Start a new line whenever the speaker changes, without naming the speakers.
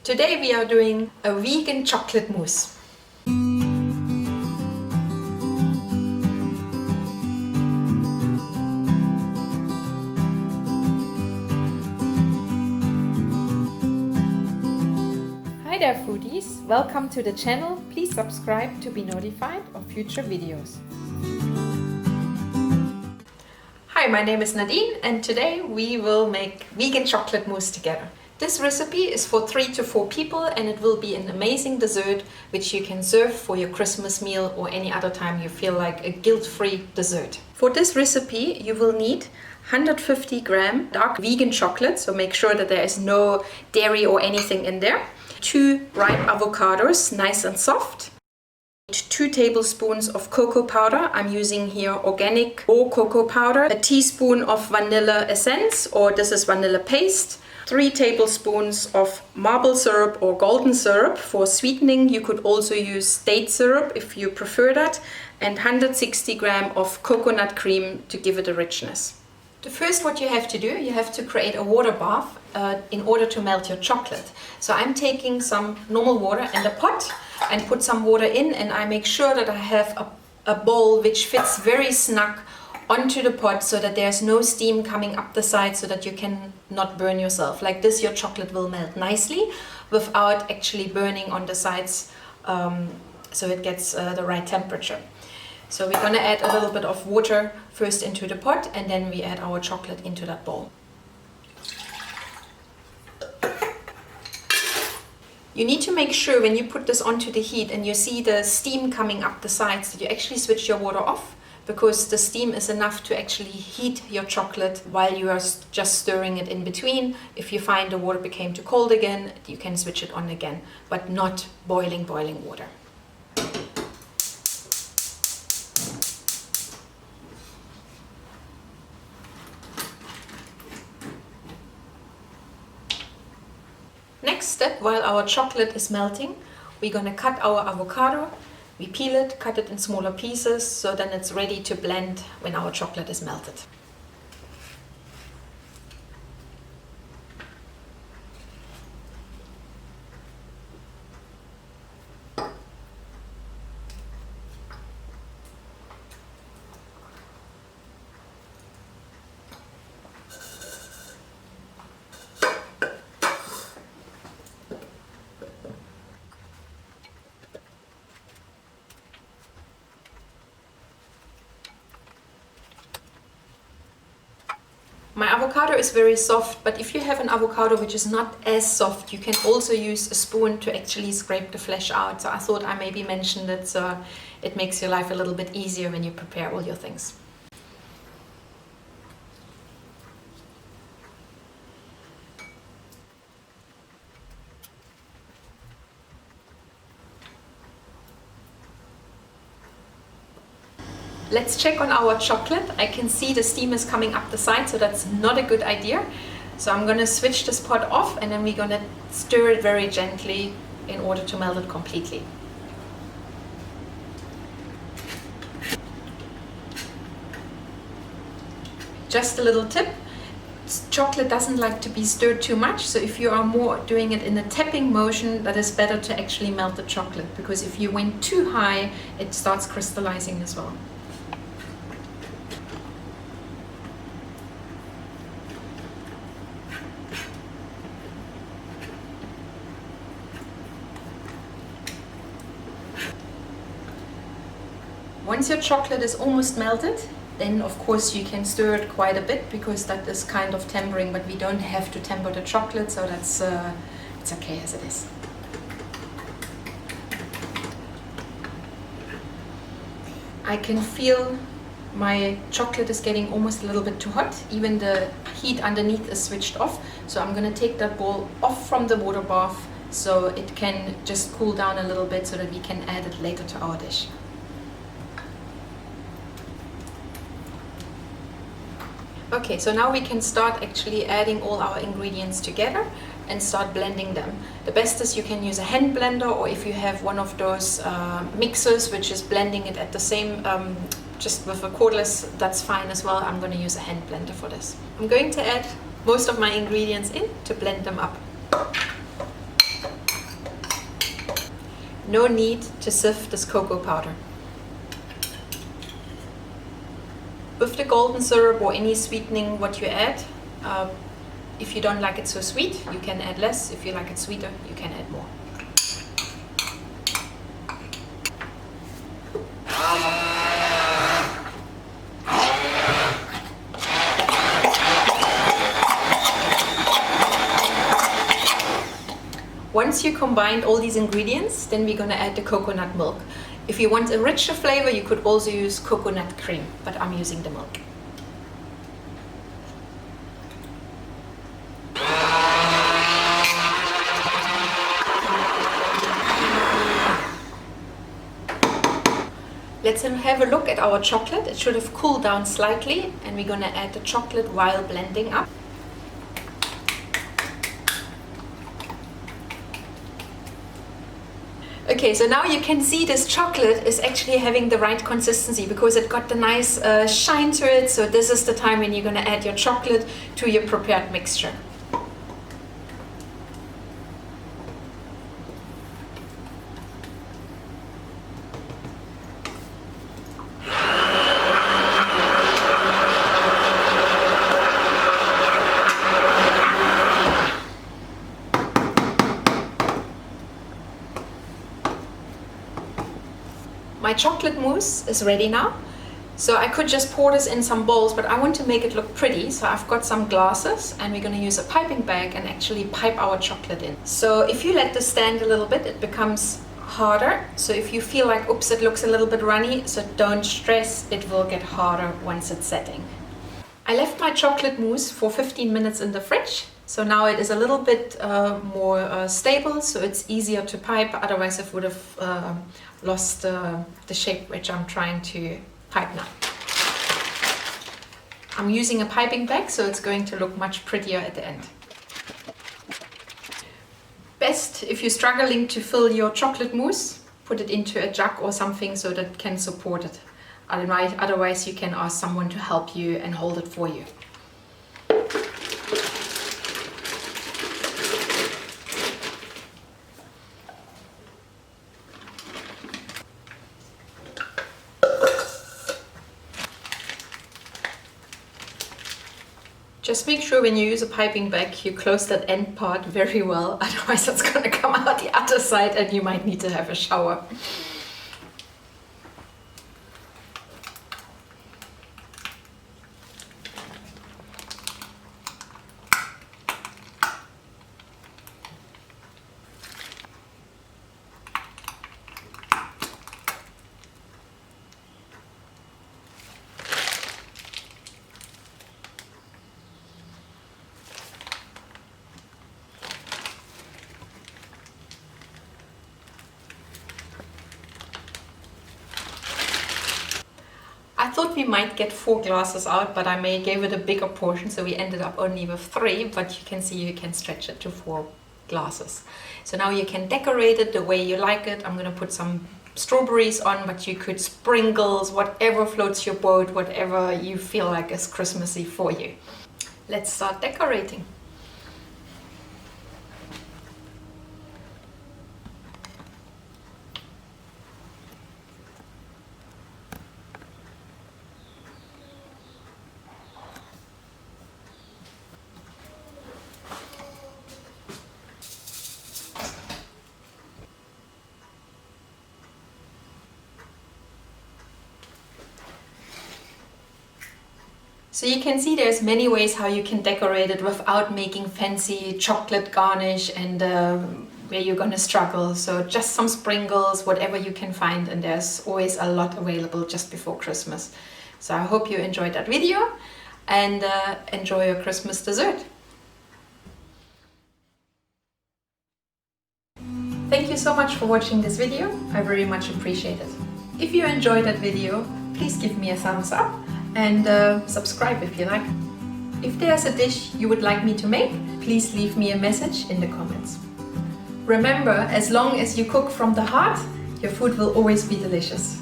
Today we are doing a vegan chocolate mousse. Hi there foodies, welcome to the channel. Please subscribe to be notified of future videos. Hi, my name is Nadine and today we will make vegan chocolate mousse together. This recipe is for 3 to 4 people and it will be an amazing dessert which you can serve for your Christmas meal or any other time you feel like a guilt-free dessert. For this recipe you will need 150 gram dark vegan chocolate, so make sure that there is no dairy or anything in there. 2 ripe avocados, nice and soft. 2 tablespoons of cocoa powder. I'm using here organic raw cocoa powder. A teaspoon of vanilla essence, or this is vanilla paste. 3 tablespoons of maple syrup or golden syrup for sweetening. You could also use date syrup if you prefer that. And 160 gram of coconut cream to give it a richness. The first what you have to do, you have to create a water bath in order to melt your chocolate. So I'm taking some normal water and a pot and put some water in, and I make sure that I have a bowl which fits very snug onto the pot so that there's no steam coming up the side so that you can not burn yourself. Like this your chocolate will melt nicely without actually burning on the sides, so it gets the right temperature. So we're going to add a little bit of water first into the pot and then we add our chocolate into that bowl. You need to make sure when you put this onto the heat and you see the steam coming up the sides that you actually switch your water off, because the steam is enough to actually heat your chocolate while you are just stirring it in between. If you find the water became too cold again, you can switch it on again, but not boiling water. Next step, while our chocolate is melting, we're going to cut our avocado. We peel it, cut it in smaller pieces, so then it's ready to blend when our chocolate is melted. My avocado is very soft, but if you have an avocado which is not as soft, you can also use a spoon to actually scrape the flesh out. So I thought I maybe mentioned it so it makes your life a little bit easier when you prepare all your things. Let's check on our chocolate. I can see the steam is coming up the side, so that's not a good idea. So I'm going to switch this pot off and then we're going to stir it very gently in order to melt it completely. Just a little tip. Chocolate doesn't like to be stirred too much, so if you are more doing it in a tapping motion, that is better to actually melt the chocolate, because if you went too high, it starts crystallizing as well. Once your chocolate is almost melted, then of course you can stir it quite a bit, because that is kind of tempering, but we don't have to temper the chocolate, so that's it's okay as it is. I can feel my chocolate is getting almost a little bit too hot. Even the heat underneath is switched off, so I'm going to take that bowl off from the water bath so it can just cool down a little bit so that we can add it later to our dish. Okay, so now we can start actually adding all our ingredients together and start blending them. The best is you can use a hand blender, or if you have one of those mixers which is blending it at the same, just with a cordless, that's fine as well. I'm going to use a hand blender for this. I'm going to add most of my ingredients in to blend them up. No need to sift this cocoa powder. With the golden syrup or any sweetening what you add, if you don't like it so sweet, you can add less. If you like it sweeter, you can add more. Once you combined all these ingredients, then we're going to add the coconut milk. If you want a richer flavor, you could also use coconut cream, but I'm using the milk. Let's have a look at our chocolate. It should have cooled down slightly, and we're going to add the chocolate while blending up. Okay, so now you can see this chocolate is actually having the right consistency because it got the nice shine to it. So this is the time when you're going to add your chocolate to your prepared mixture. My chocolate mousse is ready now. So I could just pour this in some bowls, but I want to make it look pretty. So I've got some glasses and we're going to use a piping bag and actually pipe our chocolate in. So if you let this stand a little bit, it becomes harder. So if you feel like, oops, it looks a little bit runny, so don't stress, it will get harder once it's setting. I left my chocolate mousse for 15 minutes in the fridge. So now it is a little bit more stable, so it's easier to pipe. Otherwise it would have lost the shape which I'm trying to pipe now. I'm using a piping bag, so it's going to look much prettier at the end. Best if you're struggling to fill your chocolate mousse, put it into a jug or something so that it can support it. Otherwise you can ask someone to help you and hold it for you. Just make sure when you use a piping bag, you close that end part very well, otherwise it's going to come out the other side and you might need to have a shower. I thought we might get 4 glasses out, but I gave it a bigger portion, so we ended up only with 3, but you can see you can stretch it to 4 glasses. So now you can decorate it the way you like it. I'm going to put some strawberries on, but you could sprinkles, whatever floats your boat, whatever you feel like is Christmassy for you. Let's start decorating. So you can see there's many ways how you can decorate it without making fancy chocolate garnish and where you're gonna struggle. So just some sprinkles, whatever you can find, and there's always a lot available just before Christmas. So I hope you enjoyed that video and enjoy your Christmas dessert. Thank you so much for watching this video. I very much appreciate it. If you enjoyed that video, please give me a thumbs up and subscribe if you like. If there's a dish you would like me to make, please leave me a message in the comments. Remember, as long as you cook from the heart, your food will always be delicious.